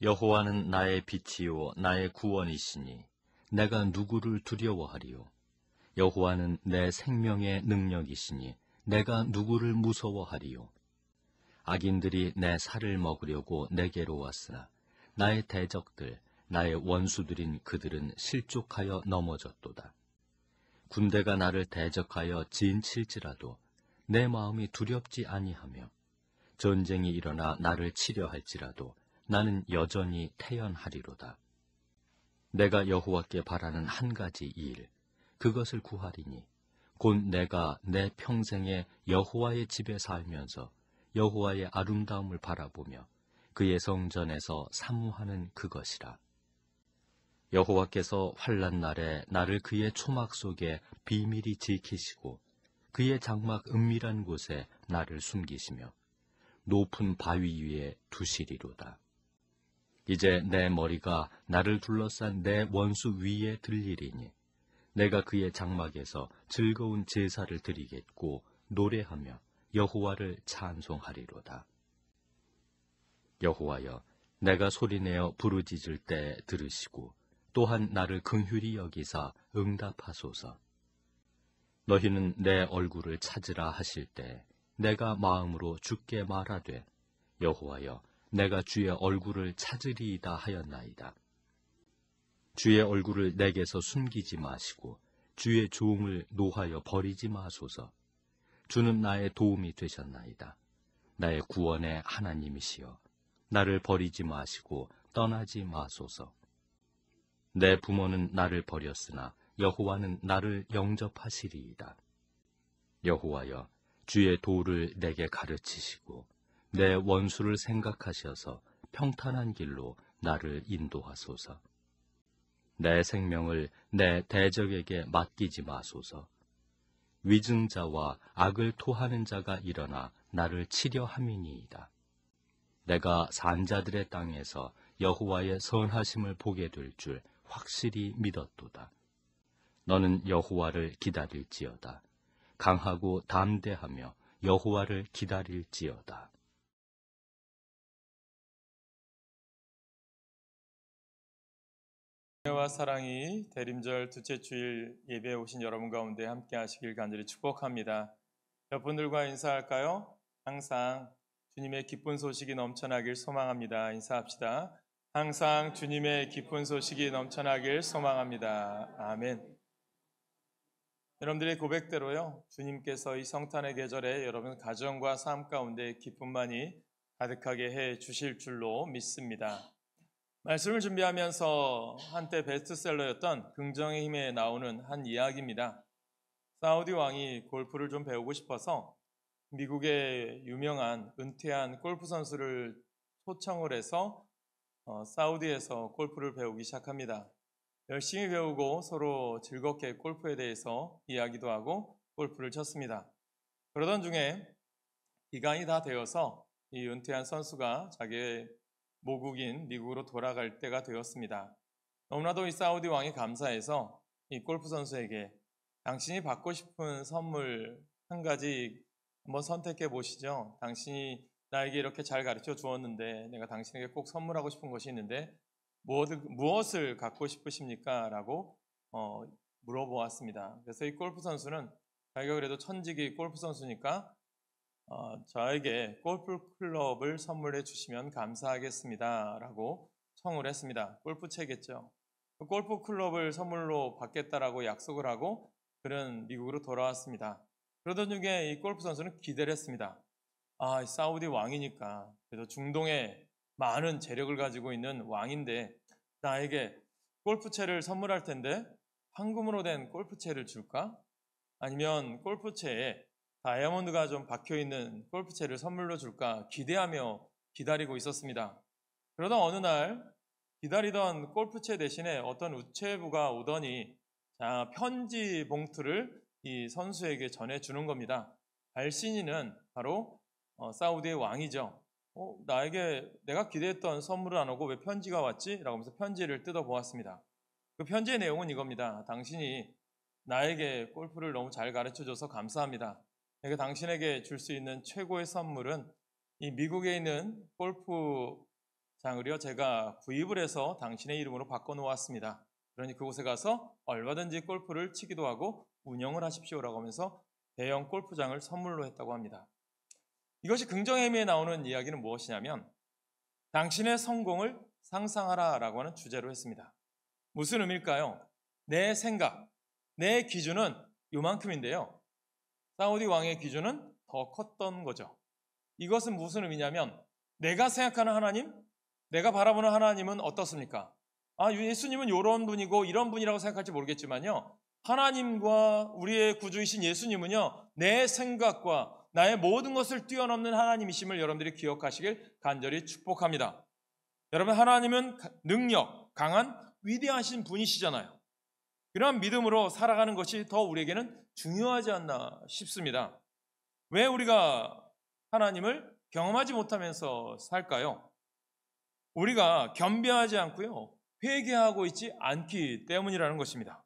여호와는 나의 빛이요 나의 구원이시니 내가 누구를 두려워하리요. 여호와는 내 생명의 능력이시니 내가 누구를 무서워하리요. 악인들이 내 살을 먹으려고 내게로 왔으나 나의 대적들, 나의 원수들인 그들은 실족하여 넘어졌도다. 군대가 나를 대적하여 진칠지라도 내 마음이 두렵지 아니하며 전쟁이 일어나 나를 치려 할지라도 나는 여전히 태연하리로다. 내가 여호와께 바라는 한 가지 일, 그것을 구하리니 곧 내가 내 평생에 여호와의 집에 살면서 여호와의 아름다움을 바라보며 그의 성전에서 사모하는 그것이라. 여호와께서 환난 날에 나를 그의 초막 속에 비밀히 지키시고 그의 장막 은밀한 곳에 나를 숨기시며 높은 바위 위에 두시리로다. 이제 내 머리가 나를 둘러싼 내 원수 위에 들리리니 내가 그의 장막에서 즐거운 제사를 드리겠고 노래하며 여호와를 찬송하리로다. 여호와여, 내가 소리내어 부르짖을 때 들으시고 또한 나를 긍휼히 여기사 응답하소서. 너희는 내 얼굴을 찾으라 하실 때 내가 마음으로 주께 말하되 여호와여, 내가 주의 얼굴을 찾으리이다 하였나이다. 주의 얼굴을 내게서 숨기지 마시고 주의 종을 노하여 버리지 마소서. 주는 나의 도움이 되셨나이다. 나의 구원의 하나님이시여, 나를 버리지 마시고 떠나지 마소서. 내 부모는 나를 버렸으나 여호와는 나를 영접하시리이다. 여호와여, 주의 도를 내게 가르치시고 내 원수를 생각하셔서 평탄한 길로 나를 인도하소서. 내 생명을 내 대적에게 맡기지 마소서. 위증자와 악을 토하는 자가 일어나 나를 치려 함이니이다. 내가 산자들의 땅에서 여호와의 선하심을 보게 될 줄 확실히 믿었도다. 너는 여호와를 기다릴지어다. 강하고 담대하며 여호와를 기다릴지어다. 은혜와 사랑이 대림절 둘째 주일 예배에 오신 여러분 가운데 함께 하시길 간절히 축복합니다. 여러분들과 인사할까요? 항상 주님의 기쁜 소식이 넘쳐나길 소망합니다. 인사합시다. 항상 주님의 기쁜 소식이 넘쳐나길 소망합니다. 아멘. 여러분들의 고백대로요, 주님께서 이 성탄의 계절에 여러분 가정과 삶 가운데 기쁨만이 가득하게 해 주실 줄로 믿습니다. 말씀을 준비하면서 한때 베스트셀러였던 긍정의 힘에 나오는 한 이야기입니다. 사우디 왕이 골프를 좀 배우고 싶어서 미국의 유명한 은퇴한 골프 선수를 초청을 해서 사우디에서 골프를 배우기 시작합니다. 열심히 배우고 서로 즐겁게 골프에 대해서 이야기도 하고 골프를 쳤습니다. 그러던 중에 기간이 다 되어서 이 은퇴한 선수가 자기의 모국인 미국으로 돌아갈 때가 되었습니다. 너무나도 이 사우디 왕이 감사해서 이 골프 선수에게 당신이 받고 싶은 선물 한 가지 한번 선택해 보시죠. 당신이 나에게 이렇게 잘 가르쳐 주었는데 내가 당신에게 꼭 선물하고 싶은 것이 있는데 무엇을 갖고 싶으십니까? 라고 물어보았습니다. 그래서 이 골프 선수는 자기가 그래도 천직이 골프 선수니까 저에게 골프 클럽을 선물해 주시면 감사하겠습니다 라고 청을 했습니다. 골프채겠죠. 골프 클럽을 선물로 받겠다라고 약속을 하고 그는 미국으로 돌아왔습니다. 그러던 중에 이 골프 선수는 기대를 했습니다. 이 사우디 왕이니까 그래도 중동에 많은 재력을 가지고 있는 왕인데 나에게 골프채를 선물할 텐데 황금으로 된 골프채를 줄까? 아니면 골프채에 다이아몬드가 좀 박혀있는 골프채를 선물로 줄까 기대하며 기다리고 있었습니다. 그러다 어느 날 기다리던 골프채 대신에 어떤 우체부가 오더니 편지 봉투를 이 선수에게 전해주는 겁니다. 발신인은 바로 사우디의 왕이죠. 나에게 내가 기대했던 선물을 안 오고 왜 편지가 왔지? 라고 하면서 편지를 뜯어보았습니다. 그 편지의 내용은 이겁니다. 당신이 나에게 골프를 너무 잘 가르쳐줘서 감사합니다. 내가 당신에게 줄 수 있는 최고의 선물은 이 미국에 있는 골프 장을요 제가 구입을 해서 당신의 이름으로 바꿔놓았습니다. 그러니 그곳에 가서 얼마든지 골프를 치기도 하고 운영을 하십시오라고 하면서 대형 골프장을 선물로 했다고 합니다. 이것이 긍정의 의미에 나오는 이야기는 무엇이냐면 당신의 성공을 상상하라라고 하는 주제로 했습니다. 무슨 의미일까요? 내 생각, 내 기준은 요만큼인데요. 사우디 왕의 기준은 더 컸던 거죠. 이것은 무슨 의미냐면 내가 생각하는 하나님, 내가 바라보는 하나님은 어떻습니까? 예수님은 이런 분이고 이런 분이라고 생각할지 모르겠지만요. 하나님과 우리의 구주이신 예수님은요. 내 생각과 나의 모든 것을 뛰어넘는 하나님이심을 여러분들이 기억하시길 간절히 축복합니다. 여러분 하나님은 능력, 강한, 위대하신 분이시잖아요. 그런 믿음으로 살아가는 것이 더 우리에게는 중요하지 않나 싶습니다. 왜 우리가 하나님을 경험하지 못하면서 살까요? 우리가 겸비하지 않고요. 회개하고 있지 않기 때문이라는 것입니다.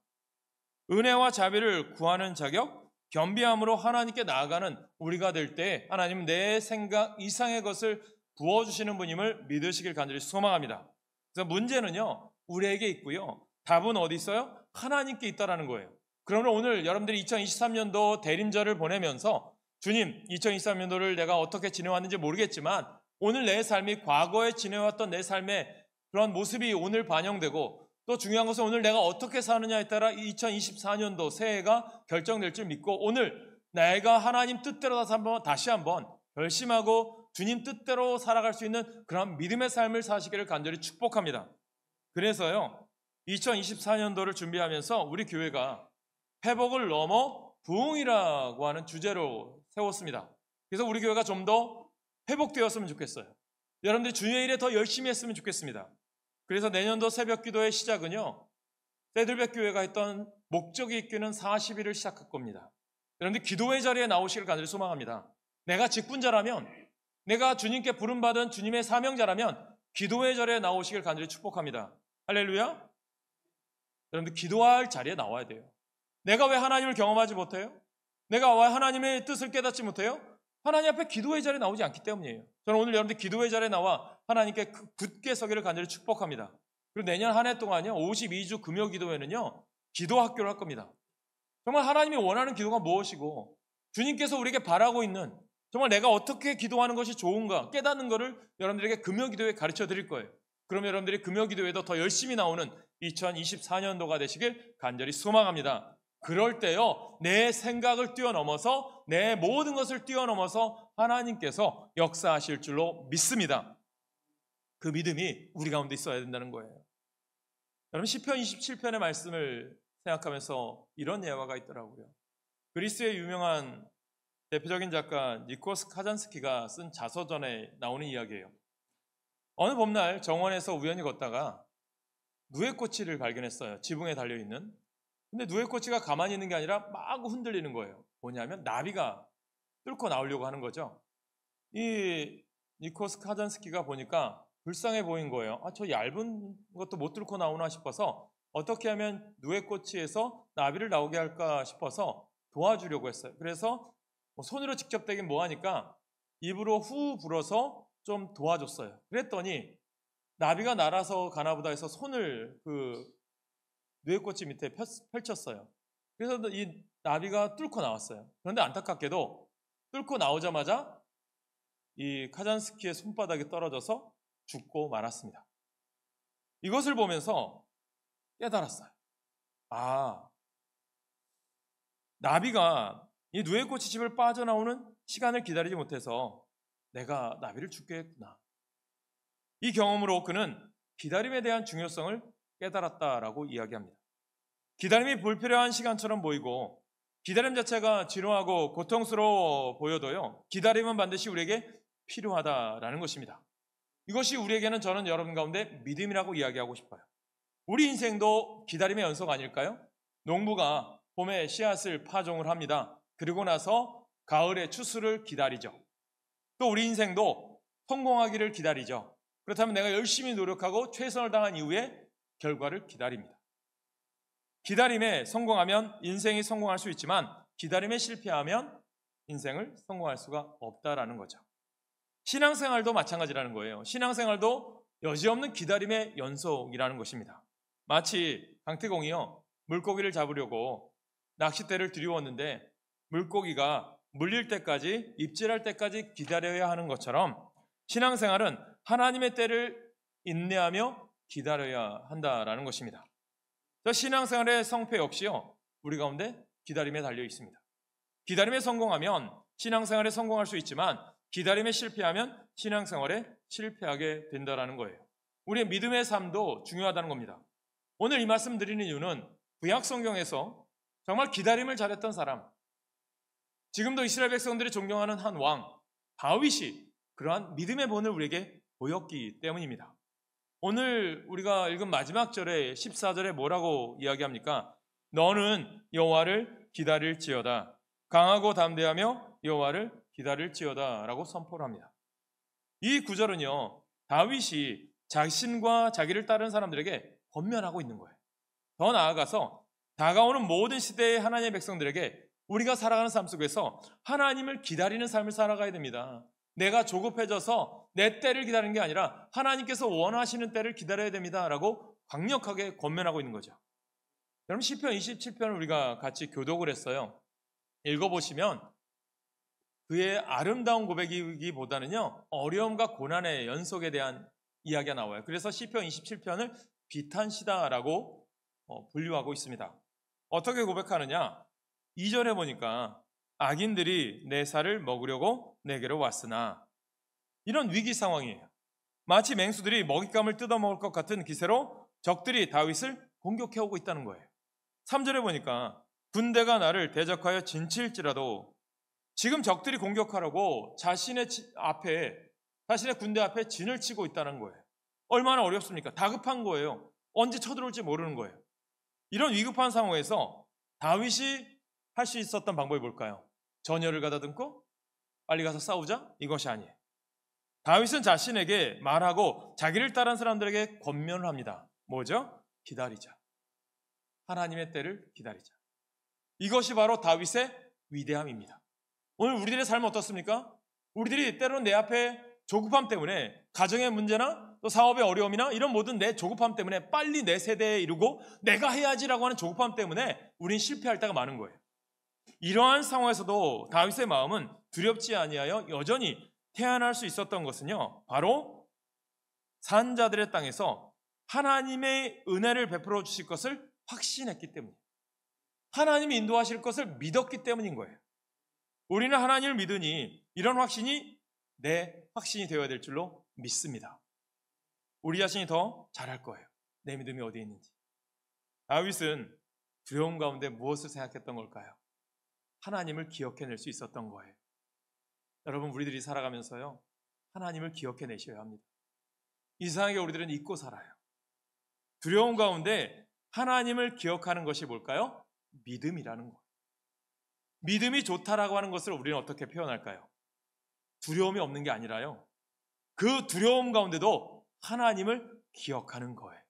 은혜와 자비를 구하는 자격, 겸비함으로 하나님께 나아가는 우리가 될 때 하나님은 내 생각 이상의 것을 부어주시는 분임을 믿으시길 간절히 소망합니다. 그래서 문제는요. 우리에게 있고요. 답은 어디 있어요? 하나님께 있다라는 거예요. 그러면 오늘 여러분들이 2023년도 대림절을 보내면서 주님 2023년도를 내가 어떻게 지내왔는지 모르겠지만 오늘 내 삶이 과거에 지내왔던 내 삶의 그런 모습이 오늘 반영되고 또 중요한 것은 오늘 내가 어떻게 사느냐에 따라 2024년도 새해가 결정될 줄 믿고 오늘 내가 하나님 뜻대로 다시 한번 결심하고 주님 뜻대로 살아갈 수 있는 그런 믿음의 삶을 사시기를 간절히 축복합니다. 그래서요 2024년도를 준비하면서 우리 교회가 회복을 넘어 부흥이라고 하는 주제로 세웠습니다. 그래서 우리 교회가 좀 더 회복되었으면 좋겠어요. 여러분들이 주의 일에 더 열심히 했으면 좋겠습니다. 그래서 내년도 새벽 기도의 시작은요. 세들백 교회가 했던 목적이 있기는 40일을 시작할 겁니다. 여러분들 기도의 자리에 나오시길 간절히 소망합니다. 내가 직분자라면 내가 주님께 부름받은 주님의 사명자라면 기도의 자리에 나오시길 간절히 축복합니다. 할렐루야. 여러분들 기도할 자리에 나와야 돼요. 내가 왜 하나님을 경험하지 못해요? 내가 왜 하나님의 뜻을 깨닫지 못해요? 하나님 앞에 기도의 자리에 나오지 않기 때문이에요. 저는 오늘 여러분들 기도의 자리에 나와 하나님께 굳게 서기를 간절히 축복합니다. 그리고 내년 한 해 동안요 52주 금요 기도회는요 기도 학교를 할 겁니다. 정말 하나님이 원하는 기도가 무엇이고 주님께서 우리에게 바라고 있는 정말 내가 어떻게 기도하는 것이 좋은가 깨닫는 것을 여러분들에게 금요 기도회에 가르쳐 드릴 거예요. 그러면 여러분들이 금요 기도회도 더 열심히 나오는 2024년도가 되시길 간절히 소망합니다. 그럴 때요 내 생각을 뛰어넘어서 내 모든 것을 뛰어넘어서 하나님께서 역사하실 줄로 믿습니다. 그 믿음이 우리 가운데 있어야 된다는 거예요. 여러분 시편 27편의 말씀을 생각하면서 이런 예화가 있더라고요. 그리스의 유명한 대표적인 작가 니코스 카잔스키가 쓴 자서전에 나오는 이야기예요. 어느 봄날 정원에서 우연히 걷다가 누에꽃을 발견했어요. 지붕에 달려있는. 근데 누에꽃이가 가만히 있는 게 아니라 막 흔들리는 거예요. 뭐냐면 나비가 뚫고 나오려고 하는 거죠. 이 니코스 카잔스키가 보니까 불쌍해 보인 거예요. 저 얇은 것도 못 뚫고 나오나 싶어서 어떻게 하면 누에꽃이에서 나비를 나오게 할까 싶어서 도와주려고 했어요. 그래서 손으로 직접 되긴 뭐하니까 입으로 후 불어서 좀 도와줬어요. 그랬더니 나비가 날아서 가나보다 해서 손을 누에꽃이 밑에 펼쳤어요. 그래서 이 나비가 뚫고 나왔어요. 그런데 안타깝게도 뚫고 나오자마자 이 카잔스키의 손바닥에 떨어져서 죽고 말았습니다. 이것을 보면서 깨달았어요. 나비가 이 누에꽃이 집을 빠져나오는 시간을 기다리지 못해서 내가 나비를 죽게 했구나. 이 경험으로 그는 기다림에 대한 중요성을 깨달았다라고 이야기합니다. 기다림이 불필요한 시간처럼 보이고 기다림 자체가 진호하고 고통스러워 보여도요. 기다림은 반드시 우리에게 필요하다라는 것입니다. 이것이 우리에게는 저는 여러분 가운데 믿음이라고 이야기하고 싶어요. 우리 인생도 기다림의 연속 아닐까요? 농부가 봄에 씨앗을 파종을 합니다. 그리고 나서 가을에 추수를 기다리죠. 또 우리 인생도 성공하기를 기다리죠. 그렇다면 내가 열심히 노력하고 최선을 다한 이후에 결과를 기다립니다. 기다림에 성공하면 인생이 성공할 수 있지만 기다림에 실패하면 인생을 성공할 수가 없다라는 거죠. 신앙생활도 마찬가지라는 거예요. 신앙생활도 여지없는 기다림의 연속이라는 것입니다. 마치 강태공이요, 물고기를 잡으려고 낚싯대를 들이웠는데 물고기가 물릴 때까지, 입질할 때까지 기다려야 하는 것처럼 신앙생활은 하나님의 때를 인내하며 기다려야 한다라는 것입니다. 신앙생활의 성패 역시요, 우리 가운데 기다림에 달려 있습니다. 기다림에 성공하면 신앙생활에 성공할 수 있지만 기다림에 실패하면 신앙생활에 실패하게 된다는 거예요. 우리의 믿음의 삶도 중요하다는 겁니다. 오늘 이 말씀 드리는 이유는 구약 성경에서 정말 기다림을 잘했던 사람, 지금도 이스라엘 백성들이 존경하는 한 왕 다윗이 그러한 믿음의 본을 우리에게 보였기 때문입니다. 오늘 우리가 읽은 마지막 절에 14절에 뭐라고 이야기합니까? 너는 여호와를 기다릴지어다. 강하고 담대하며 여호와를 기다릴지어다 라고 선포를 합니다. 이 구절은요, 다윗이 자신과 자기를 따르는 사람들에게 권면하고 있는 거예요. 더 나아가서 다가오는 모든 시대의 하나님의 백성들에게 우리가 살아가는 삶 속에서 하나님을 기다리는 삶을 살아가야 됩니다. 내가 조급해져서 내 때를 기다리는 게 아니라 하나님께서 원하시는 때를 기다려야 됩니다 라고 강력하게 권면하고 있는 거죠. 여러분, 시편 27편을 우리가 같이 교독을 했어요. 읽어보시면 그의 아름다운 고백이기보다는요, 어려움과 고난의 연속에 대한 이야기가 나와요. 그래서 시편 27편을 비탄시다라고 분류하고 있습니다. 어떻게 고백하느냐? 2절에 보니까 악인들이 내 살을 먹으려고 내게로 왔으나, 이런 위기 상황이에요. 마치 맹수들이 먹잇감을 뜯어먹을 것 같은 기세로 적들이 다윗을 공격해오고 있다는 거예요. 3절에 보니까 군대가 나를 대적하여 진칠지라도, 지금 적들이 공격하려고 자신의 군대 앞에 진을 치고 있다는 거예요. 얼마나 어렵습니까? 다급한 거예요. 언제 쳐들어올지 모르는 거예요. 이런 위급한 상황에서 다윗이 할 수 있었던 방법이 뭘까요? 전열을 가다듬고 빨리 가서 싸우자? 이것이 아니에요. 다윗은 자신에게 말하고 자기를 따르는 사람들에게 권면을 합니다. 뭐죠? 기다리자. 하나님의 때를 기다리자. 이것이 바로 다윗의 위대함입니다. 오늘 우리들의 삶은 어떻습니까? 우리들이 때로는 내 앞에 조급함 때문에 가정의 문제나 또 사업의 어려움이나 이런 모든 내 조급함 때문에 빨리 내 세대에 이루고 내가 해야지라고 하는 조급함 때문에 우린 실패할 때가 많은 거예요. 이러한 상황에서도 다윗의 마음은 두렵지 아니하여 여전히 태어날 수 있었던 것은요, 바로 산자들의 땅에서 하나님의 은혜를 베풀어 주실 것을 확신했기 때문이에요. 하나님이 인도하실 것을 믿었기 때문인 거예요. 우리는 하나님을 믿으니 이런 확신이 내 확신이 되어야 될 줄로 믿습니다. 우리 자신이 더 잘할 거예요. 내 믿음이 어디에 있는지. 다윗은 두려움 가운데 무엇을 생각했던 걸까요? 하나님을 기억해낼 수 있었던 거예요. 여러분, 우리들이 살아가면서요, 하나님을 기억해내셔야 합니다. 이상하게 우리들은 잊고 살아요. 두려움 가운데 하나님을 기억하는 것이 뭘까요? 믿음이라는 거예요. 믿음이 좋다라고 하는 것을 우리는 어떻게 표현할까요? 두려움이 없는 게 아니라요, 그 두려움 가운데도 하나님을 기억하는 거예요.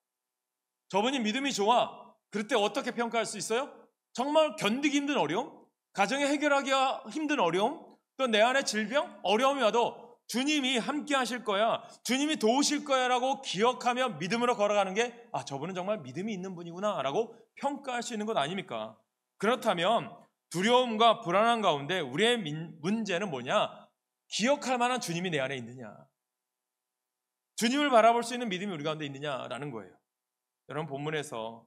저분이 믿음이 좋아. 그럴 때 어떻게 평가할 수 있어요? 정말 견디기 힘든 어려움, 가정에 해결하기 힘든 어려움, 또 내 안에 질병, 어려움이 와도 주님이 함께 하실 거야, 주님이 도우실 거야 라고 기억하며 믿음으로 걸어가는 게, 저분은 정말 믿음이 있는 분이구나 라고 평가할 수 있는 것 아닙니까? 그렇다면 두려움과 불안한 가운데 우리의 문제는 뭐냐? 기억할 만한 주님이 내 안에 있느냐, 주님을 바라볼 수 있는 믿음이 우리 가운데 있느냐라는 거예요. 여러분, 본문에서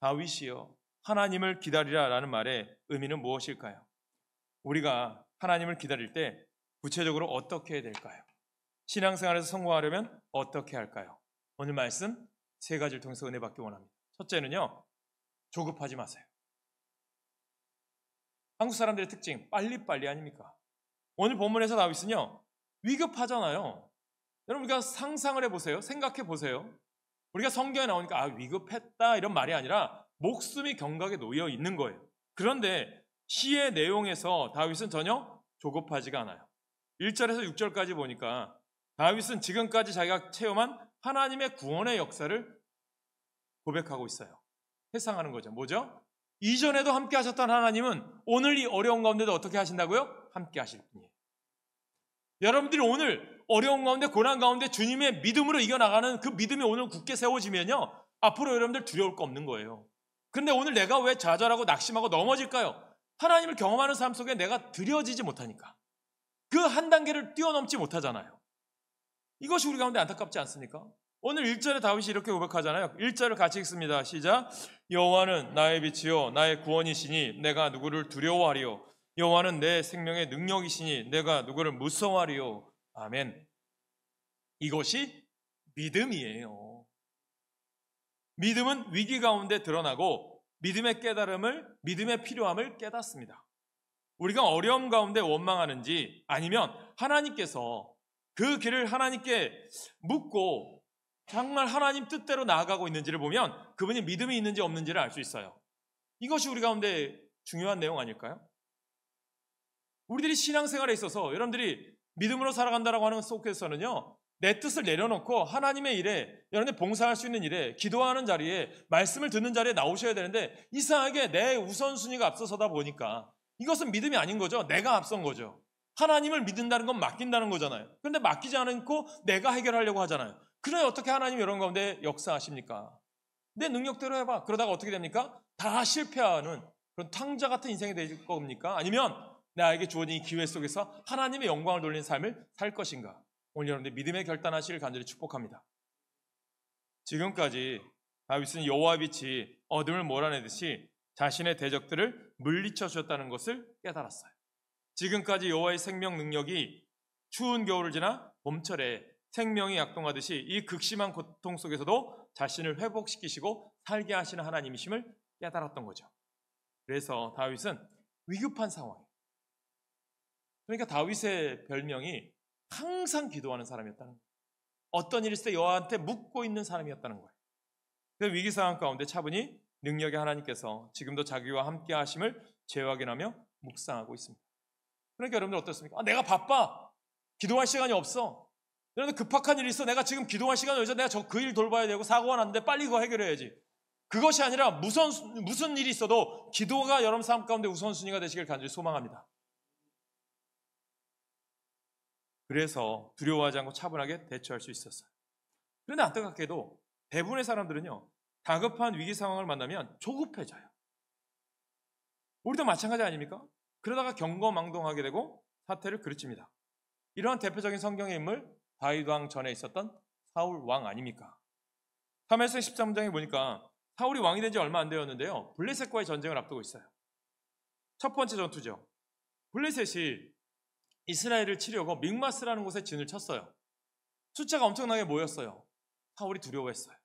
다윗이요, 하나님을 기다리라 라는 말의 의미는 무엇일까요? 우리가 하나님을 기다릴 때 구체적으로 어떻게 해야 될까요? 신앙생활에서 성공하려면 어떻게 할까요? 오늘 말씀 세 가지를 통해서 은혜 받기 원합니다. 첫째는요, 조급하지 마세요. 한국 사람들의 특징, 빨리빨리 아닙니까? 오늘 본문에서 다윗은요, 위급하잖아요. 여러분, 우리가 상상을 해보세요. 생각해 보세요. 우리가 성경에 나오니까 위급했다 이런 말이 아니라 목숨이 경각에 놓여 있는 거예요. 그런데 시의 내용에서 다윗은 전혀 조급하지가 않아요. 1절에서 6절까지 보니까 다윗은 지금까지 자기가 체험한 하나님의 구원의 역사를 고백하고 있어요. 회상하는 거죠. 뭐죠? 이전에도 함께 하셨던 하나님은 오늘 이 어려운 가운데도 어떻게 하신다고요? 함께 하실 분이에요. 여러분들이 오늘 어려운 가운데 고난 가운데 주님의 믿음으로 이겨나가는 그 믿음이 오늘 굳게 세워지면요, 앞으로 여러분들 두려울 거 없는 거예요. 그런데 오늘 내가 왜 좌절하고 낙심하고 넘어질까요? 하나님을 경험하는 삶 속에 내가 드려지지 못하니까. 그 한 단계를 뛰어넘지 못하잖아요. 이것이 우리 가운데 안타깝지 않습니까? 오늘 1절에 다윗이 이렇게 고백하잖아요. 1절을 같이 읽습니다. 시작. 여호와는 나의 빛이요 나의 구원이시니 내가 누구를 두려워하리요. 여호와는 내 생명의 능력이시니 내가 누구를 무서워하리요. 아멘. 이것이 믿음이에요. 믿음은 위기 가운데 드러나고 믿음의 깨달음을, 믿음의 필요함을 깨닫습니다. 우리가 어려움 가운데 원망하는지 아니면 하나님께서 그 길을 하나님께 묻고 정말 하나님 뜻대로 나아가고 있는지를 보면 그분이 믿음이 있는지 없는지를 알 수 있어요. 이것이 우리 가운데 중요한 내용 아닐까요? 우리들이 신앙생활에 있어서 여러분들이 믿음으로 살아간다라고 하는 속에서는요, 내 뜻을 내려놓고 하나님의 일에, 여러분들 봉사할 수 있는 일에, 기도하는 자리에, 말씀을 듣는 자리에 나오셔야 되는데 이상하게 내 우선순위가 앞서서다 보니까 이것은 믿음이 아닌 거죠. 내가 앞선 거죠. 하나님을 믿는다는 건 맡긴다는 거잖아요. 그런데 맡기지 않고 내가 해결하려고 하잖아요. 그래 어떻게 하나님이 이런 가운데 역사하십니까? 내 능력대로 해봐. 그러다가 어떻게 됩니까? 다 실패하는 그런 탕자 같은 인생이 될 겁니까? 아니면 나에게 주어진 이 기회 속에서 하나님의 영광을 돌리는 삶을 살 것인가? 오늘 여러분들 믿음의 결단하시길 간절히 축복합니다. 지금까지 다윗은 여호와 빛이 어둠을 몰아내듯이 자신의 대적들을 물리쳐 주셨다는 것을 깨달았어요. 지금까지 여호와의 생명 능력이 추운 겨울을 지나 봄철에 생명이 약동하듯이 이 극심한 고통 속에서도 자신을 회복시키시고 살게 하시는 하나님이심을 깨달았던 거죠. 그래서 다윗은 위급한 상황이에요. 그러니까 다윗의 별명이 항상 기도하는 사람이었다는 거예요. 어떤 일이 있을 때 여호와한테 묻고 있는 사람이었다는 거예요. 그 위기 상황 가운데 차분히 능력의 하나님께서 지금도 자기와 함께 하심을 재확인하며 묵상하고 있습니다. 그러니까 여러분들 어떻습니까? 내가 바빠. 기도할 시간이 없어. 여러분들 급박한 일이 있어. 내가 지금 기도할 시간이 없어. 내가 그 일 돌봐야 되고 사고가 났는데 빨리 그거 해결해야지. 그것이 아니라 무슨 일이 있어도 기도가 여러분 삶 가운데 우선순위가 되시길 간절히 소망합니다. 그래서 두려워하지 않고 차분하게 대처할 수 있었어요. 그런데 안타깝게도 대부분의 사람들은요, 다급한 위기 상황을 만나면 조급해져요. 우리도 마찬가지 아닙니까? 그러다가 경거망동하게 되고 사태를 그르칩니다. 이러한 대표적인 성경의 인물 다윗 왕 전에 있었던 사울 왕 아닙니까? 사무엘상 13장에 보니까 사울이 왕이 된 지 얼마 안 되었는데요, 블레셋과의 전쟁을 앞두고 있어요. 첫 번째 전투죠. 블레셋이 이스라엘을 치려고 믹마스라는 곳에 진을 쳤어요. 숫자가 엄청나게 모였어요. 사울이 두려워했어요.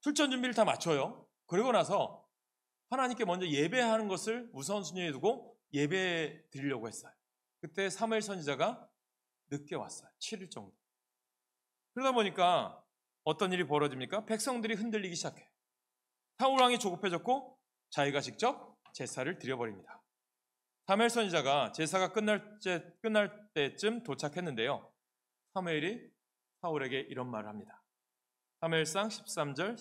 출전 준비를 다 마쳐요. 그러고 나서 하나님께 먼저 예배하는 것을 우선순위에 두고 예배 드리려고 했어요. 그때 사무엘 선지자가 늦게 왔어요. 7일 정도. 그러다 보니까 어떤 일이 벌어집니까? 백성들이 흔들리기 시작해요. 사울 왕이 조급해졌고 자기가 직접 제사를 드려버립니다. 사무엘 선지자가 제사가 끝날 때쯤 도착했는데요, 사무엘이 사울에게 이런 말을 합니다. 사무엘상 13장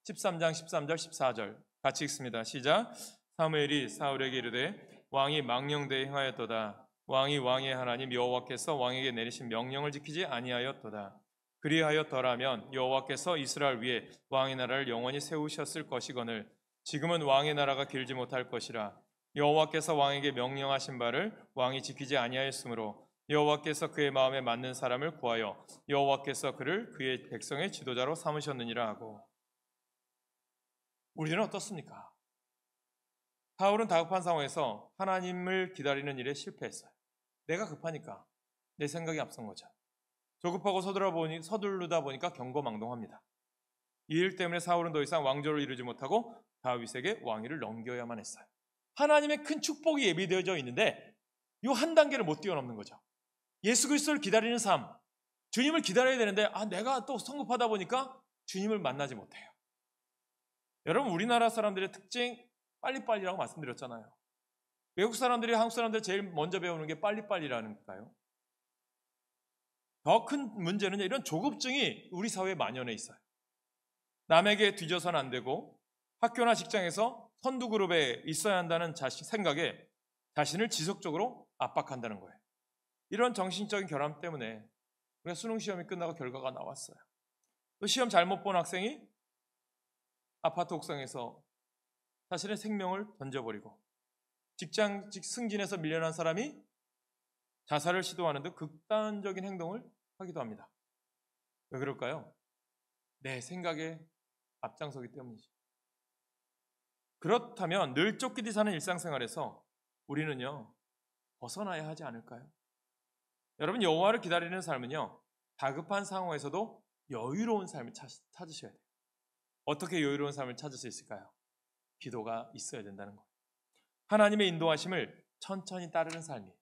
13절 14절 같이 읽습니다. 시작. 사무엘이 사울에게 이르되 왕이 망령되이 행하였도다. 왕이 왕의 하나님 여호와께서 왕에게 내리신 명령을 지키지 아니하였도다. 그리하였더라면 여호와께서 이스라엘 위에 왕의 나라를 영원히 세우셨을 것이거늘 지금은 왕의 나라가 길지 못할 것이라. 여호와께서 왕에게 명령하신 바를 왕이 지키지 아니하였으므로 여호와께서 그의 마음에 맞는 사람을 구하여 여호와께서 그를 그의 백성의 지도자로 삼으셨느니라 하고. 우리는 어떻습니까? 사울은 다급한 상황에서 하나님을 기다리는 일에 실패했어요. 내가 급하니까 내 생각이 앞선 거죠. 조급하고 서두르다 보니까 경거망동합니다. 이 일 때문에 사울은 더 이상 왕조를 이루지 못하고 다윗에게 왕위를 넘겨야만 했어요. 하나님의 큰 축복이 예비되어져 있는데 이 한 단계를 못 뛰어넘는 거죠. 예수 그리스도를 기다리는 삶, 주님을 기다려야 되는데 내가 또 성급하다 보니까 주님을 만나지 못해요. 여러분, 우리나라 사람들의 특징 빨리빨리라고 말씀드렸잖아요. 외국 사람들이 한국 사람들 제일 먼저 배우는 게 빨리빨리라니까요. 더 큰 문제는 이런 조급증이 우리 사회에 만연해 있어요. 남에게 뒤져서는 안 되고 학교나 직장에서 선두 그룹에 있어야 한다는 생각에 자신을 지속적으로 압박한다는 거예요. 이런 정신적인 결함 때문에 우리가 수능 시험이 끝나고 결과가 나왔어요. 또 시험 잘못 본 학생이 아파트 옥상에서 자신의 생명을 던져버리고 직장 승진에서 밀려난 사람이 자살을 시도하는 등 극단적인 행동을 하기도 합니다. 왜 그럴까요? 내 생각에 앞장서기 때문이죠. 그렇다면 늘 쫓기듯 사는 일상생활에서 우리는요 벗어나야 하지 않을까요? 여러분, 여호와를 기다리는 삶은요 다급한 상황에서도 여유로운 삶을 찾으셔야 돼요. 어떻게 여유로운 삶을 찾을 수 있을까요? 기도가 있어야 된다는 거예요. 하나님의 인도하심을 천천히 따르는 삶이에요.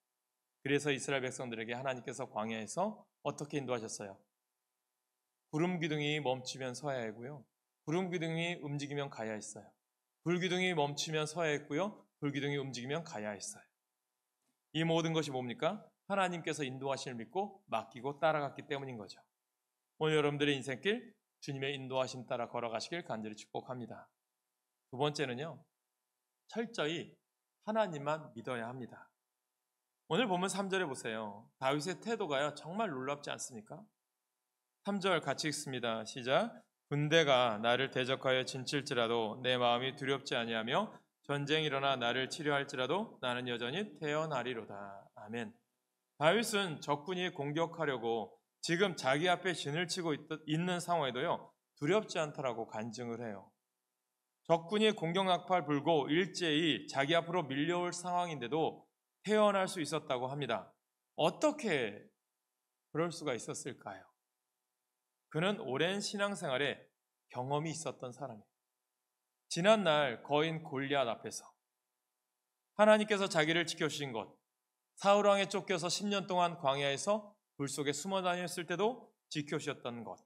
그래서 이스라엘 백성들에게 하나님께서 광야에서 어떻게 인도하셨어요? 구름 기둥이 멈추면 서야 하고요, 구름 기둥이 움직이면 가야 했어요. 불 기둥이 멈추면 서야 했고요, 불 기둥이 움직이면 가야 했어요. 이 모든 것이 뭡니까? 하나님께서 인도하심을 믿고 맡기고 따라갔기 때문인 거죠. 오늘 여러분들의 인생길 주님의 인도하심 따라 걸어가시길 간절히 축복합니다. 두 번째는요, 철저히 하나님만 믿어야 합니다. 오늘 보면 3절에 보세요. 다윗의 태도가요 정말 놀랍지 않습니까? 3절 같이 읽습니다. 시작. 군대가 나를 대적하여 진칠지라도 내 마음이 두렵지 아니하며 전쟁이 일어나 나를 치료할지라도 나는 여전히 태어나리로다. 아멘. 다윗은 적군이 공격하려고 지금 자기 앞에 진을 치고 있는 상황에도요 두렵지 않다라고 간증을 해요. 적군이 공격 낙팔 불고 일제히 자기 앞으로 밀려올 상황인데도 태어날 수 있었다고 합니다. 어떻게 그럴 수가 있었을까요? 그는 오랜 신앙생활에 경험이 있었던 사람이에요. 지난날 거인 골리앗 앞에서 하나님께서 자기를 지켜주신 것, 사울왕에 쫓겨서 10년 동안 광야에서 불 속에 숨어 다녔을 때도 지켜주셨던 것,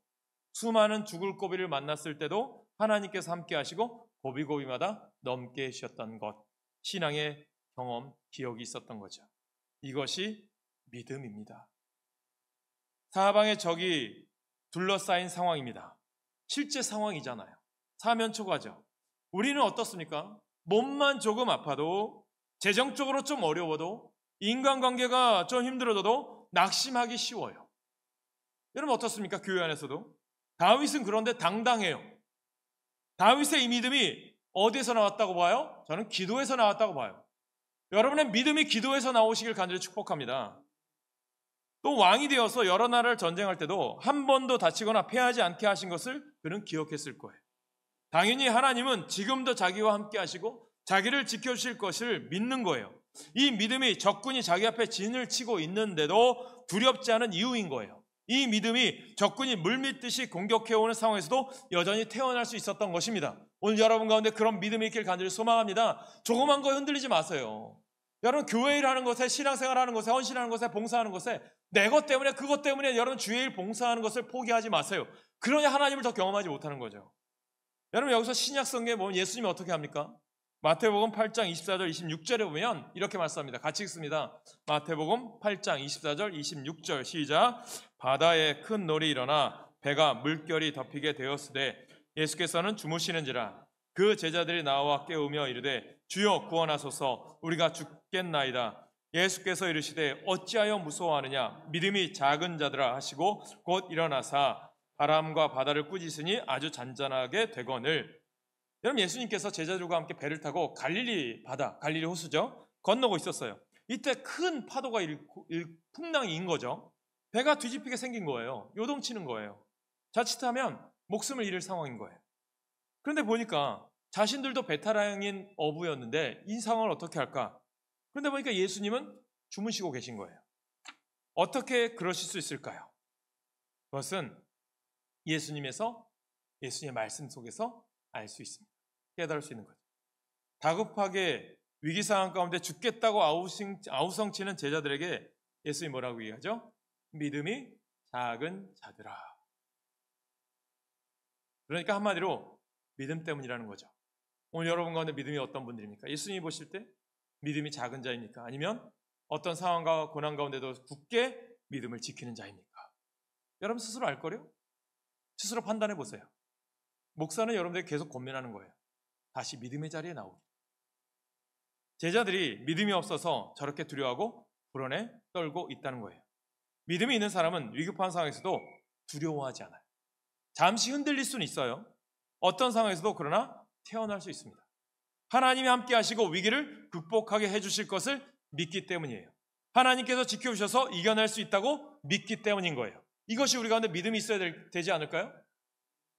수많은 죽을 고비를 만났을 때도 하나님께서 함께 하시고 고비고비마다 넘게 해주셨던 것, 신앙의 경험, 기억이 있었던 거죠. 이것이 믿음입니다. 사방에 적이 둘러싸인 상황입니다. 실제 상황이잖아요. 사면초가죠. 우리는 어떻습니까? 몸만 조금 아파도, 재정적으로 좀 어려워도, 인간관계가 좀 힘들어져도 낙심하기 쉬워요. 여러분 어떻습니까? 교회 안에서도. 다윗은 그런데 당당해요. 다윗의 이 믿음이 어디에서 나왔다고 봐요? 저는 기도에서 나왔다고 봐요. 여러분의 믿음이 기도에서 나오시길 간절히 축복합니다. 또 왕이 되어서 여러 나라를 전쟁할 때도 한 번도 다치거나 패하지 않게 하신 것을 그는 기억했을 거예요. 당연히 하나님은 지금도 자기와 함께 하시고 자기를 지켜주실 것을 믿는 거예요. 이 믿음이 적군이 자기 앞에 진을 치고 있는데도 두렵지 않은 이유인 거예요. 이 믿음이 적군이 물밀듯이 공격해오는 상황에서도 여전히 태어날 수 있었던 것입니다. 오늘 여러분 가운데 그런 믿음이 있길 간절히 소망합니다. 조그만 거에 흔들리지 마세요. 여러분 교회 일하는 것에, 신앙생활하는 것에, 헌신하는 것에, 봉사하는 것에 내 것 때문에, 그것 때문에 여러분 주의 일 봉사하는 것을 포기하지 마세요. 그러냐 하나님을 더 경험하지 못하는 거죠. 여러분 여기서 신약성경에 보면 예수님이 어떻게 합니까? 마태복음 8장 24절 26절에 보면 이렇게 말씀합니다. 같이 읽습니다. 마태복음 8장 24절 26절 시작. 바다에 큰 놀이 일어나 배가 물결이 덮이게 되었으되 예수께서는 주무시는지라. 그 제자들이 나와 깨우며 이르되 주여 구원하소서, 우리가 죽겠나이다. 예수께서 이르시되 어찌하여 무서워하느냐, 믿음이 작은 자들아 하시고 곧 일어나사 바람과 바다를 꾸짖으니 아주 잔잔하게 되거늘. 여러분 예수님께서 제자들과 함께 배를 타고 갈릴리 바다, 갈릴리 호수죠, 건너고 있었어요. 이때 큰 파도가 풍랑이 인 거죠. 배가 뒤집히게 생긴 거예요. 요동치는 거예요. 자칫하면 목숨을 잃을 상황인 거예요. 그런데 보니까 자신들도 배타랑인 어부였는데 이 상황을 어떻게 할까? 그런데 보니까 예수님은 주무시고 계신 거예요. 어떻게 그러실 수 있을까요? 그것은 예수님의 말씀 속에서 알 수 있습니다. 깨달을 수 있는 거죠. 다급하게 위기 상황 가운데 죽겠다고 아우성치는 제자들에게 예수님이 뭐라고 얘기하죠? 믿음이 작은 자들아. 그러니까 한마디로 믿음 때문이라는 거죠. 오늘 여러분 가운데 믿음이 어떤 분들입니까? 예수님이 보실 때 믿음이 작은 자입니까? 아니면 어떤 상황과 고난 가운데도 굳게 믿음을 지키는 자입니까? 여러분 스스로 알 거요? 스스로 판단해 보세요. 목사는 여러분들에게 계속 권면하는 거예요. 다시 믿음의 자리에 나오기. 제자들이 믿음이 없어서 저렇게 두려워하고 불안에 떨고 있다는 거예요. 믿음이 있는 사람은 위급한 상황에서도 두려워하지 않아요. 잠시 흔들릴 수는 있어요. 어떤 상황에서도 그러나 태어날 수 있습니다. 하나님이 함께 하시고 위기를 극복하게 해주실 것을 믿기 때문이에요. 하나님께서 지켜주셔서 이겨낼 수 있다고 믿기 때문인 거예요. 이것이 우리 가운데 믿음이 있어야 되지 않을까요?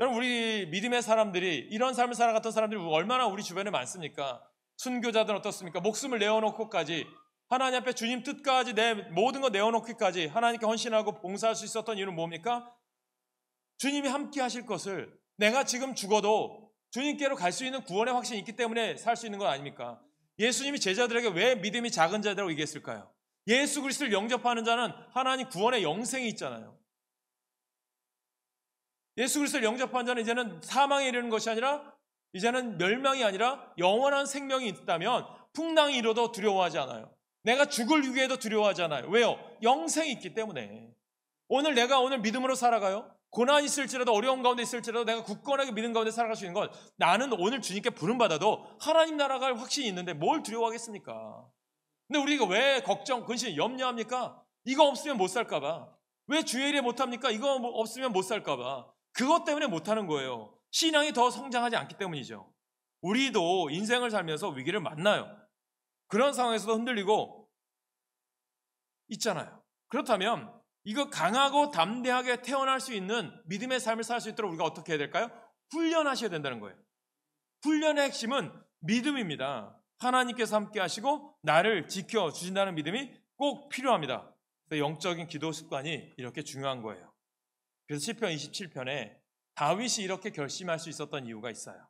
여러분, 우리 믿음의 사람들이, 이런 삶을 살아갔던 사람들이 얼마나 우리 주변에 많습니까? 순교자들은 어떻습니까? 목숨을 내어놓고까지, 하나님 앞에 주님 뜻까지 내 모든 거 내어놓기까지 하나님께 헌신하고 봉사할 수 있었던 이유는 뭡니까? 주님이 함께 하실 것을, 내가 지금 죽어도 주님께로 갈 수 있는 구원의 확신이 있기 때문에 살 수 있는 건 아닙니까? 예수님이 제자들에게 왜 믿음이 작은 자들이라고 얘기했을까요? 예수 그리스도를 영접하는 자는 하나님 구원의 영생이 있잖아요. 예수 그리스도를 영접한 자는 이제는 사망에 이르는 것이 아니라, 이제는 멸망이 아니라 영원한 생명이 있다면 풍랑이 일어도 두려워하지 않아요. 내가 죽을 위기에도 두려워하지 않아요. 왜요? 영생이 있기 때문에. 내가 오늘 믿음으로 살아가요. 고난이 있을지라도, 어려운 가운데 있을지라도 내가 굳건하게 믿음 가운데 살아갈 수 있는 건, 나는 오늘 주님께 부름받아도 하나님 나라 갈 확신이 있는데 뭘 두려워하겠습니까? 근데 우리가 왜 걱정, 근심, 염려합니까? 이거 없으면 못 살까 봐. 왜 주의 일에 못합니까? 이거 없으면 못 살까 봐. 그것 때문에 못하는 거예요. 신앙이 더 성장하지 않기 때문이죠. 우리도 인생을 살면서 위기를 만나요. 그런 상황에서도 흔들리고 있잖아요. 그렇다면 이거 강하고 담대하게 태어날 수 있는 믿음의 삶을 살 수 있도록 우리가 어떻게 해야 될까요? 훈련하셔야 된다는 거예요. 훈련의 핵심은 믿음입니다. 하나님께서 함께 하시고 나를 지켜주신다는 믿음이 꼭 필요합니다. 영적인 기도 습관이 이렇게 중요한 거예요. 그래서 시편 27편에 다윗이 이렇게 결심할 수 있었던 이유가 있어요.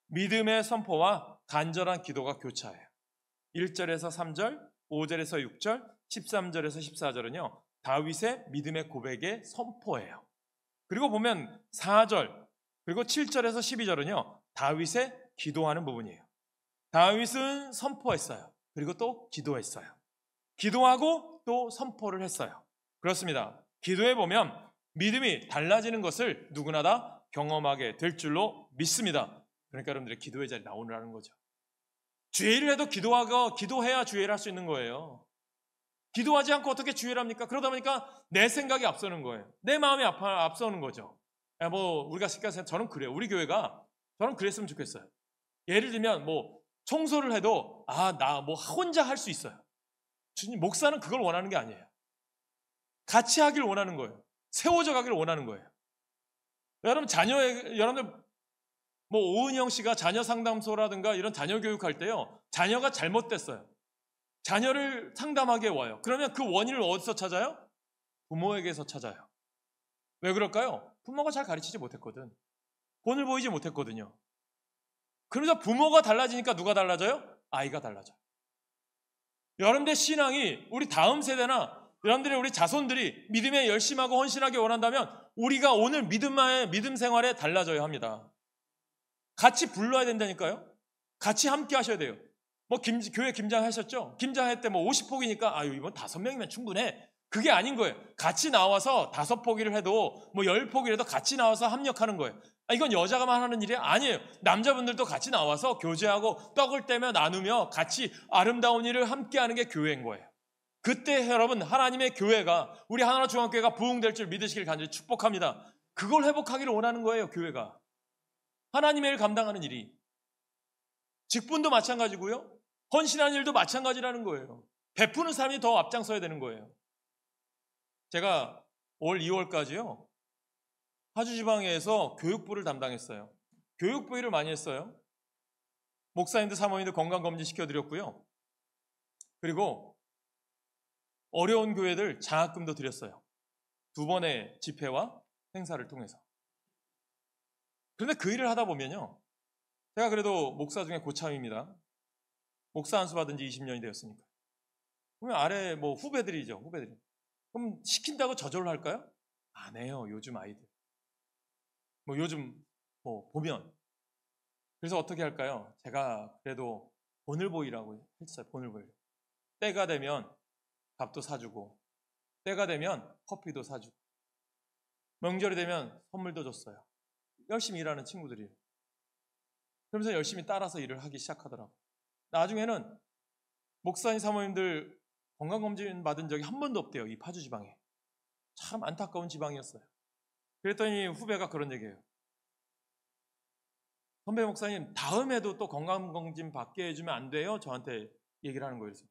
믿음의 선포와 간절한 기도가 교차해요. 1절에서 3절, 5절에서 6절, 13절에서 14절은요, 다윗의 믿음의 고백의 선포예요. 그리고 보면 4절, 그리고 7절에서 12절은요, 다윗의 기도하는 부분이에요. 다윗은 선포했어요. 그리고 또 기도했어요. 기도하고 또 선포를 했어요. 그렇습니다. 기도해 보면 믿음이 달라지는 것을 누구나 다 경험하게 될 줄로 믿습니다. 그러니까 여러분들의 기도의 자리에 나오라는 거죠. 주일을 해도 기도해야 주일을 할 수 있는 거예요. 기도하지 않고 어떻게 주일을 합니까? 그러다 보니까 내 생각이 앞서는 거예요. 내 마음이 앞서는 거죠. 우리가 쉽게 생각해서 저는 그래요. 우리 교회가 저는 그랬으면 좋겠어요. 예를 들면 청소를 해도 나 혼자 할 수 있어요. 주님, 목사는 그걸 원하는 게 아니에요. 같이 하길 원하는 거예요. 세워져 가길 원하는 거예요. 여러분, 여러분들 오은영 씨가 자녀 상담소라든가 이런 자녀 교육할 때요, 자녀가 잘못됐어요. 자녀를 상담하게 와요. 그러면 그 원인을 어디서 찾아요? 부모에게서 찾아요. 왜 그럴까요? 부모가 잘 가르치지 못했거든. 본을 보이지 못했거든요. 그러면서 부모가 달라지니까 누가 달라져요? 아이가 달라져요. 여러분들의 신앙이 우리 다음 세대나 여러분들의 우리 자손들이 믿음에 열심하고 헌신하게 원한다면 우리가 오늘 믿음 생활에 달라져야 합니다. 같이 불러야 된다니까요. 같이 함께 하셔야 돼요. 교회 김장 하셨죠? 김장할 때 50포기니까 이번 5명이면 충분해. 그게 아닌 거예요. 같이 나와서 5포기를 해도 10포기를 해도 같이 나와서 합력하는 거예요. 이건 여자가만 하는 일이 아니에요. 남자분들도 같이 나와서 교제하고 떡을 떼며 나누며 같이 아름다운 일을 함께 하는 게 교회인 거예요. 그때 여러분, 하나님의 교회가, 우리 하나로 중앙교회가 부흥될 줄 믿으시길 간절히 축복합니다. 그걸 회복하기를 원하는 거예요, 교회가. 하나님의 일 감당하는 일이. 직분도 마찬가지고요. 헌신하는 일도 마찬가지라는 거예요. 베푸는 사람이 더 앞장서야 되는 거예요. 제가 올 2월까지요, 파주지방에서 교육부를 담당했어요. 교육부 일을 많이 했어요. 목사님들, 사모님들 건강검진 시켜드렸고요. 그리고 어려운 교회들 장학금도 드렸어요. 2번의 집회와 행사를 통해서. 그런데 그 일을 하다 보면요, 제가 그래도 목사 중에 고참입니다. 목사 안수 받은 지 20년이 되었으니까. 그러면 아래 후배들이죠, 후배들이. 그럼 시킨다고 저절로 할까요? 안 해요, 요즘 아이들. 요즘 보면. 그래서 어떻게 할까요? 제가 그래도 보늘보이라고 했어요, 보늘보이. 때가 되면 밥도 사주고, 때가 되면 커피도 사주고, 명절이 되면 선물도 줬어요. 열심히 일하는 친구들이에요. 그러면서 열심히 따라서 일을 하기 시작하더라고요. 나중에는 목사님, 사모님들 건강검진 받은 적이 한 번도 없대요, 이 파주지방에. 참 안타까운 지방이었어요. 그랬더니 후배가 그런 얘기예요. 선배 목사님, 다음에도 또 건강검진 받게 해주면 안 돼요? 저한테 얘기를 하는 거예요. 그래서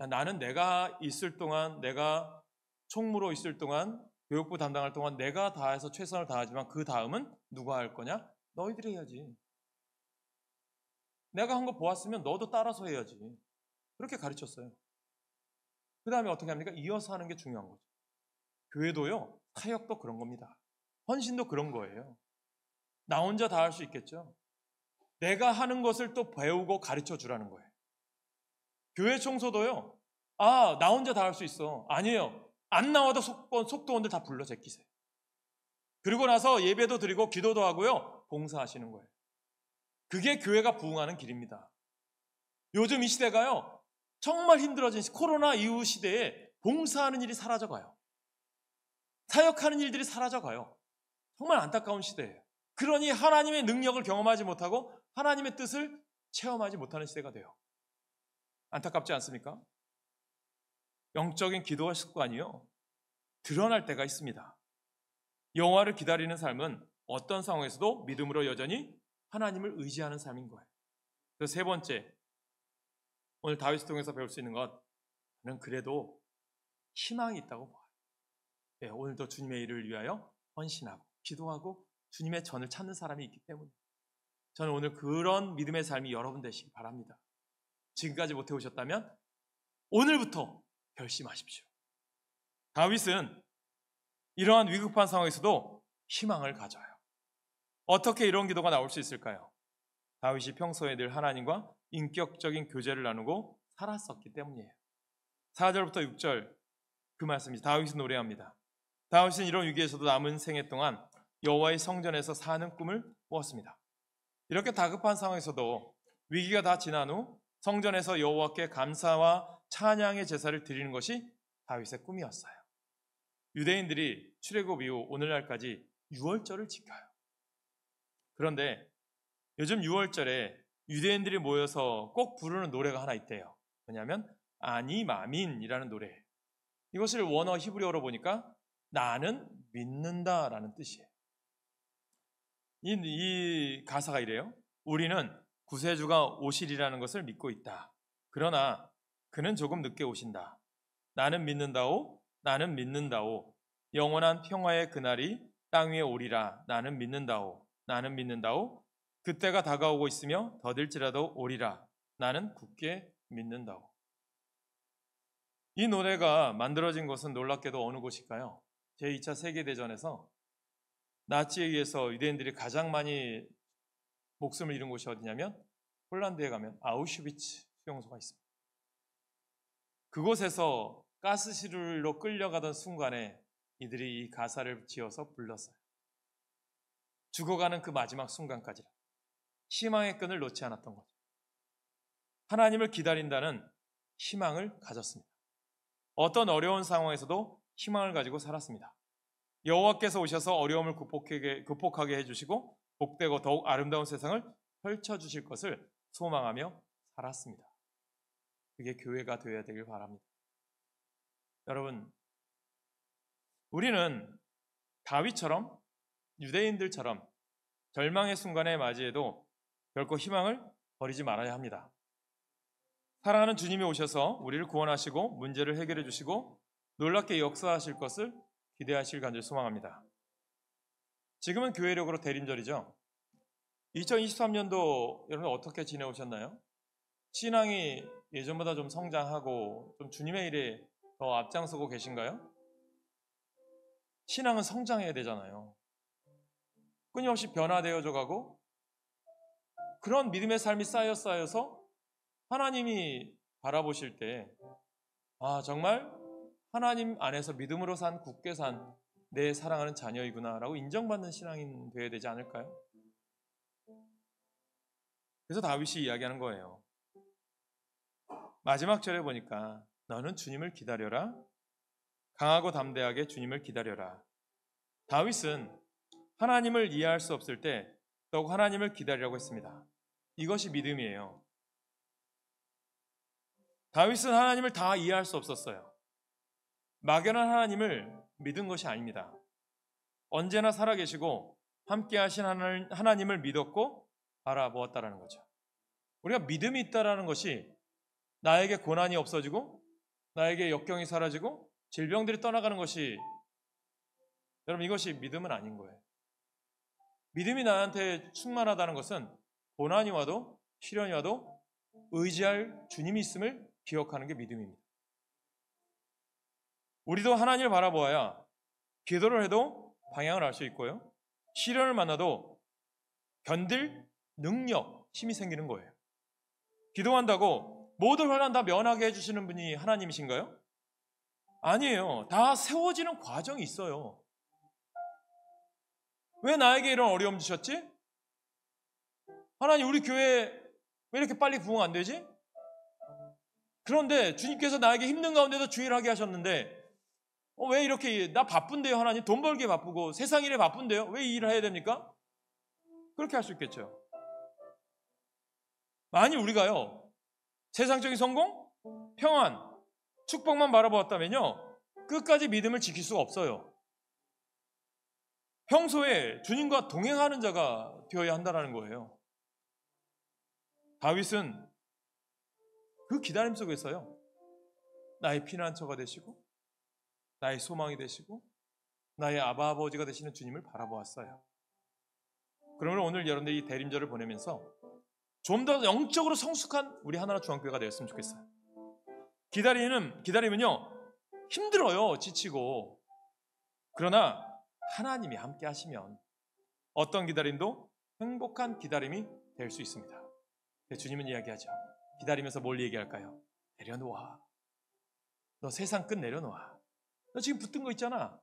나는 내가 있을 동안, 내가 총무로 있을 동안, 교육부 담당할 동안 내가 다 해서 최선을 다하지만 그 다음은 누가 할 거냐? 너희들이 해야지. 내가 한 거 보았으면 너도 따라서 해야지. 그렇게 가르쳤어요. 그 다음에 어떻게 합니까? 이어서 하는 게 중요한 거죠. 교회도요, 사역도 그런 겁니다. 헌신도 그런 거예요. 나 혼자 다 할 수 있겠죠? 내가 하는 것을 또 배우고 가르쳐 주라는 거예요. 교회 청소도요, 나 혼자 다 할 수 있어. 아니에요. 안 나와도 속도원들 다 불러 제끼세요. 그리고 나서 예배도 드리고 기도도 하고요, 봉사하시는 거예요. 그게 교회가 부흥하는 길입니다. 요즘 이 시대가요, 정말 힘들어진 코로나 이후 시대에 봉사하는 일이 사라져가요. 사역하는 일들이 사라져가요. 정말 안타까운 시대예요. 그러니 하나님의 능력을 경험하지 못하고 하나님의 뜻을 체험하지 못하는 시대가 돼요. 안타깝지 않습니까? 영적인 기도와 습관이요, 드러날 때가 있습니다. 여호와를 기다리는 삶은 어떤 상황에서도 믿음으로 여전히 하나님을 의지하는 삶인 거예요. 그래서 세 번째, 오늘 다윗을 통해서 배울 수 있는 것은 그래도 희망이 있다고 봐요. 네, 오늘도 주님의 일을 위하여 헌신하고 기도하고 주님의 전을 찾는 사람이 있기 때문에 저는 오늘 그런 믿음의 삶이 여러분 되시기 바랍니다. 지금까지 못 해오셨다면 오늘부터 결심하십시오. 다윗은 이러한 위급한 상황에서도 희망을 가져요. 어떻게 이런 기도가 나올 수 있을까요? 다윗이 평소에 늘 하나님과 인격적인 교제를 나누고 살았었기 때문이에요. 4절부터 6절 그 말씀이 다윗이 노래합니다. 다윗은 이런 위기에서도 남은 생애 동안 여호와의 성전에서 사는 꿈을 꾸었습니다. 이렇게 다급한 상황에서도 위기가 다 지난 후 성전에서 여호와께 감사와 찬양의 제사를 드리는 것이 다윗의 꿈이었어요. 유대인들이 출애굽 이후 오늘날까지 유월절을 지켜요. 그런데 요즘 유월절에 유대인들이 모여서 꼭 부르는 노래가 하나 있대요. 뭐냐면 아니 마민이라는 노래예요. 이것을 원어 히브리어로 보니까 나는 믿는다라는 뜻이에요. 이 가사가 이래요. 우리는 구세주가 오시리라는 것을 믿고 있다. 그러나 그는 조금 늦게 오신다. 나는 믿는다오. 나는 믿는다오. 영원한 평화의 그날이 땅 위에 오리라. 나는 믿는다오. 나는 믿는다오. 그때가 다가오고 있으며 더딜지라도 오리라. 나는 굳게 믿는다오. 이 노래가 만들어진 곳은 놀랍게도 어느 곳일까요? 제2차 세계대전에서 나치에 의해서 유대인들이 가장 많이 목숨을 잃은 곳이 어디냐면 폴란드에 가면 아우슈비츠 수용소가 있습니다. 그곳에서 가스실로 끌려가던 순간에 이들이 이 가사를 지어서 불렀어요. 죽어가는 그 마지막 순간까지 희망의 끈을 놓지 않았던 거죠. 하나님을 기다린다는 희망을 가졌습니다. 어떤 어려운 상황에서도 희망을 가지고 살았습니다. 여호와께서 오셔서 어려움을 극복하게 해주시고 복되고 더욱 아름다운 세상을 펼쳐주실 것을 소망하며 살았습니다. 그게 교회가 되어야 되길 바랍니다. 여러분, 우리는 다윗처럼 유대인들처럼 절망의 순간에 맞이해도 결코 희망을 버리지 말아야 합니다. 사랑하는 주님이 오셔서 우리를 구원하시고 문제를 해결해 주시고 놀랍게 역사하실 것을 기대하실 간절히 소망합니다. 지금은 교회력으로 대림절이죠. 2023년도 여러분 어떻게 지내오셨나요? 신앙이 예전보다 좀 성장하고 좀 주님의 일에 더 앞장서고 계신가요? 신앙은 성장해야 되잖아요. 끊임없이 변화되어져 가고 그런 믿음의 삶이 쌓여서 하나님이 바라보실 때 정말 하나님 안에서 믿음으로 산 굳게 산 내 사랑하는 자녀이구나 라고 인정받는 신앙인 되어야 되지 않을까요? 그래서 다윗이 이야기하는 거예요. 마지막 절에 보니까 너는 주님을 기다려라. 강하고 담대하게 주님을 기다려라. 다윗은 하나님을 이해할 수 없을 때 더욱 하나님을 기다리라고 했습니다. 이것이 믿음이에요. 다윗은 하나님을 다 이해할 수 없었어요. 막연한 하나님을 믿은 것이 아닙니다. 언제나 살아계시고 함께 하신 하나님을 믿었고 알아보았다라는 거죠. 우리가 믿음이 있다라는 것이 나에게 고난이 없어지고 나에게 역경이 사라지고 질병들이 떠나가는 것이, 여러분, 이것이 믿음은 아닌 거예요. 믿음이 나한테 충만하다는 것은 고난이 와도 시련이 와도 의지할 주님이 있음을 기억하는 게 믿음입니다. 우리도 하나님을 바라보아야 기도를 해도 방향을 알 수 있고요, 시련을 만나도 견딜 능력, 힘이 생기는 거예요. 기도한다고 모든 환난 다 면하게 해주시는 분이 하나님이신가요? 아니에요. 다 세워지는 과정이 있어요. 왜 나에게 이런 어려움 주셨지? 하나님, 우리 교회 왜 이렇게 빨리 부흥 안 되지? 그런데 주님께서 나에게 힘든 가운데도 주일하게 하셨는데 왜 이렇게, 나 바쁜데요 하나님, 돈 벌기에 바쁘고 세상 일에 바쁜데요, 왜 이 일을 해야 됩니까? 그렇게 할 수 있겠죠. 만일 우리가요 세상적인 성공, 평안, 축복만 바라보았다면요 끝까지 믿음을 지킬 수가 없어요. 평소에 주님과 동행하는 자가 되어야 한다는 거예요. 다윗은 그 기다림 속에서요 나의 피난처가 되시고 나의 소망이 되시고 나의 아버지가 되시는 주님을 바라보았어요. 그러면 오늘 여러분들 이 대림절을 보내면서 좀 더 영적으로 성숙한 우리 하나나 중앙교회가 되었으면 좋겠어요. 기다리면요 힘들어요, 지치고. 그러나 하나님이 함께 하시면 어떤 기다림도 행복한 기다림이 될 수 있습니다. 주님은 이야기하죠. 기다리면서 뭘 얘기할까요? 내려놓아. 너 세상 끝 내려놓아. 너 지금 붙든 거 있잖아.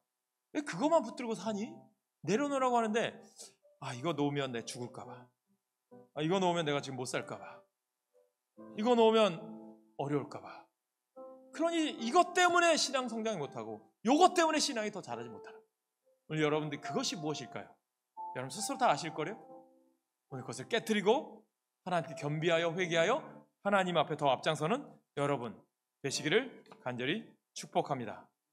왜 그것만 붙들고 사니? 내려놓으라고 하는데 이거 놓으면 내 죽을까 봐. 이거 놓으면 내가 지금 못 살까 봐. 이거 놓으면 어려울까 봐. 그러니 이것 때문에 신앙 성장이 못하고 이것 때문에 신앙이 더 잘하지 못하는, 오늘 여러분들 그것이 무엇일까요? 여러분 스스로 다 아실 거래요? 오늘 그것을 깨트리고 하나님께 겸비하여 회개하여 하나님 앞에 더 앞장서는 여러분 되시기를 간절히 축복합니다.